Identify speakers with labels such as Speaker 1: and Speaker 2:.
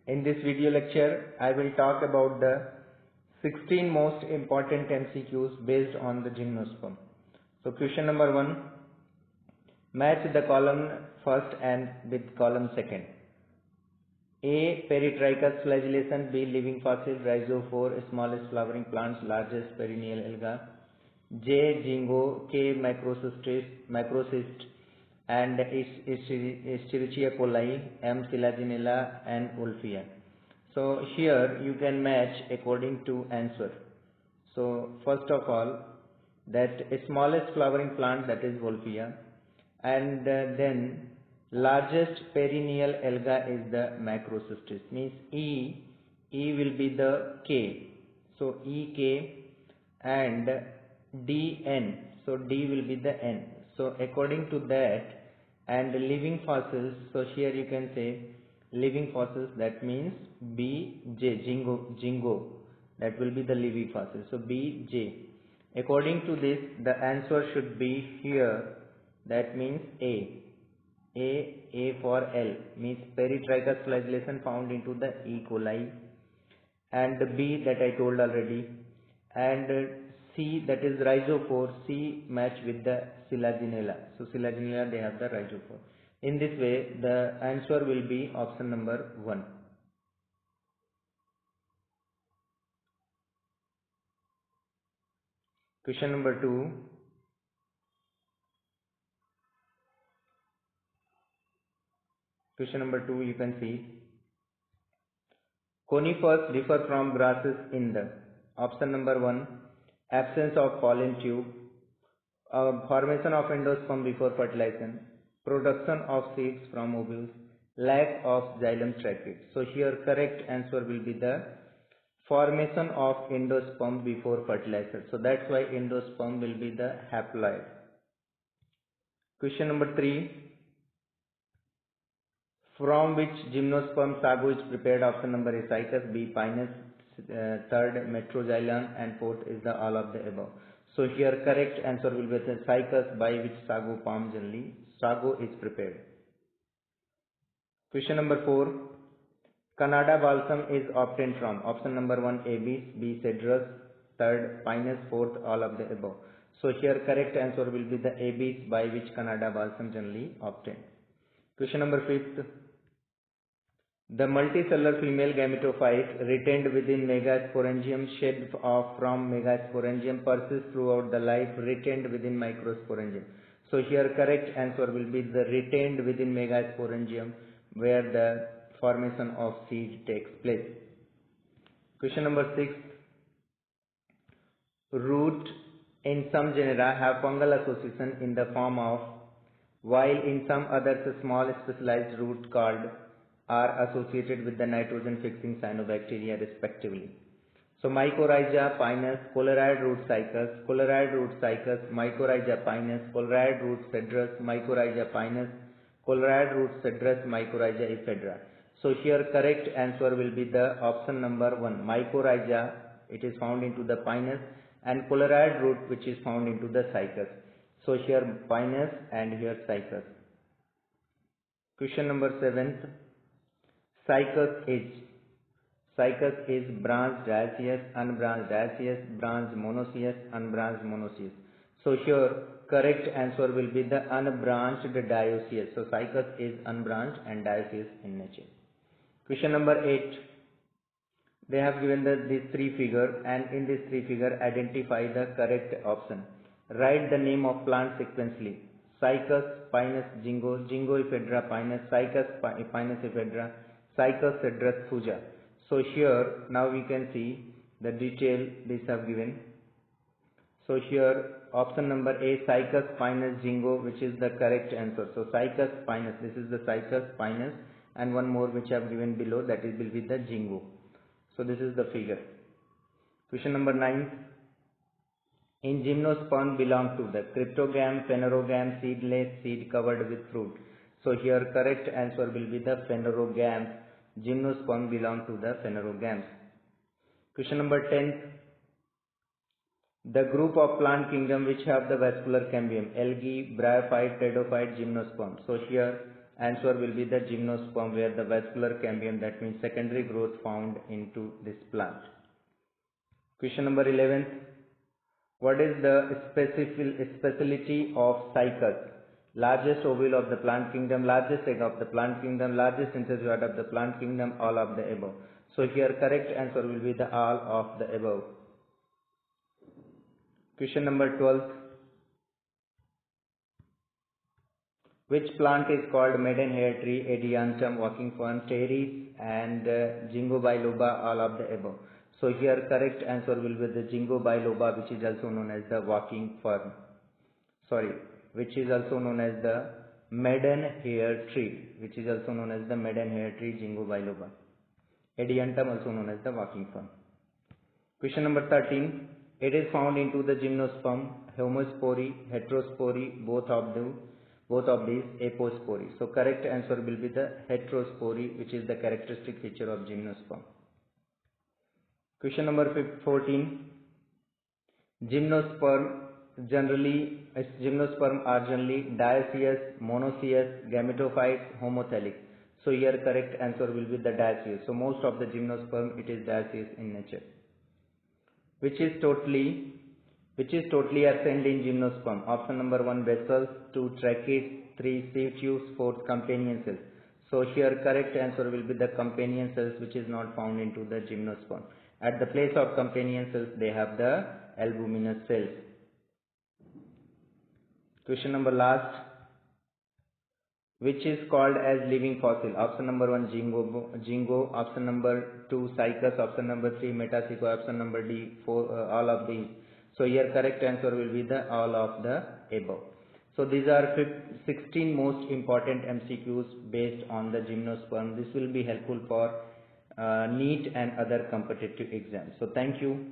Speaker 1: In this video lecture, I will talk about the 16 most important MCQs based on the gymnosperm. So question number 1, match the column first and with column second. A. Peritrichous flagellation. B. Living fossil. Rhizophore, smallest flowering plants, largest perennial alga. J. Jingo. K. Macrocyst and Escherichia coli. M. Silaginella and Wolffia. So here you can match according to answer. So first of all, that smallest flowering plant, that is Wolffia, and then largest perennial alga is the Macrocystis, means E will be the K, so EK, and DN, so D will be the N. So according to that, and living fossils, so here you can say living fossils, that means BJ, Jingo, that will be the living fossil, so BJ. According to this, the answer should be here, that means A for L, means peritrichous flagellation found into the E. coli, and B that I told already, and C that is rhizophore, C match with the Silaginella, so Silaginella they have the rhizophore. In this way the answer will be option number 1. Question number 2. Question number 2, you can see conifers differ from grasses in the option number 1, absence of pollen tube, formation of endosperm before fertilization, production of seeds from ovules, lack of xylem trachea. So here correct answer will be the formation of endosperm before fertilization. So that's why endosperm will be the haploid. Question number 3. From which gymnosperm sago is prepared? Option number A Cycas, B Pinus, third Metroxylon, and fourth is the all of the above. So here correct answer will be the Cycas, by which sago palm generally sago is prepared. Question number 4. Canada balsam is obtained from? Option number 1 Abies, B Cedrus, third Pinus, fourth all of the above. So here correct answer will be the Abies, by which Canada balsam generally obtained. Question number 5. The multicellular female gametophyte retained within megasporangium shed off from megasporangium persists throughout the life retained within microsporangium. So here correct answer will be the retained within megasporangium, where the formation of seed takes place. Question number 6. Root in some genera have fungal association in the form of, while in some others a small specialized root called are associated with the nitrogen fixing cyanobacteria respectively. So mycorrhiza pinus, chloride root cycas, mycorrhiza pinus, chloride root cedrus, mycorrhiza pinus, chloride root cedrus, mycorrhiza ephedra. So here correct answer will be the option number 1, mycorrhiza, it is found into the pinus, and chloride root which is found into the cycas. So here pinus and here cycas. Question number 7th. Cycas is branched dioecious, unbranched dioecious, branched monoecious, unbranched monoecious. So here correct answer will be the unbranched dioecious. So cycas is unbranched and dioecious in nature. Question number 8. They have given these 3 figures, and in this 3 figure identify the correct option. Write the name of plant sequentially. Cycas, Pinus, Jingo, Jingo ephedra, Pinus, Cycas, Pinus ephedra, Cycas cedrus, Thuja. So here now we can see the detail these have given. So here option number A Cycas, Pinus, Jingo, which is the correct answer. So Cycas, Pinus, this is the Cycas, Pinus, and one more which I have given below, that is will be the Jingo. So this is the figure. Question number 9. In gymnosperm belong to the cryptogam, phanerogam, seedless, seed covered with fruit. So here correct answer will be the phanerogams. Gymnosperm belong to the phanerogams. Question number 10. The group of plant kingdom which have the vascular cambium, algae, bryophyte, pteridophyte, gymnosperm. So here answer will be the gymnosperm, where the vascular cambium, that means secondary growth, found into this plant. Question number 11. What is the speciality of cycas? Largest ovule of the plant kingdom, largest egg of the plant kingdom, largest insectivoid of the plant kingdom, all of the above. So here correct answer will be the all of the above. Question number 12. Which plant is called maidenhair tree, Adiantum, walking fern, Pteris and Ginkgo biloba, all of the above. So here correct answer will be the Ginkgo biloba, which is also known as the walking fern. Which is also known as the maidenhair tree, Ginkgo biloba. Adiantum also known as the walking fern. Question number 13. It is found into the gymnosperm, homospory, heterospory, both of these apospory. So correct answer will be the heterospory, which is the characteristic feature of gymnosperm. Question number 14. Gymnosperm are generally dioecious, monoecious, gametophytes, homothallic. So here correct answer will be the dioecious. So most of the gymnosperm, it is dioecious in nature. Which is totally absent in gymnosperm? Option number 1, vessels, 2, tracheae, 3, sieve tubes, 4, companion cells. So here correct answer will be the companion cells, which is not found into the gymnosperm. At the place of companion cells, they have the albuminous cells. Question number last. Which is called as living fossil? Option number 1, Ginkgo, option number 2, cycas, option number 3, metasequoia, option number D, 4, all of these. So here correct answer will be the all of the above. So these are 16 most important MCQs based on the gymnosperm. This will be helpful for NEET and other competitive exams. So thank you.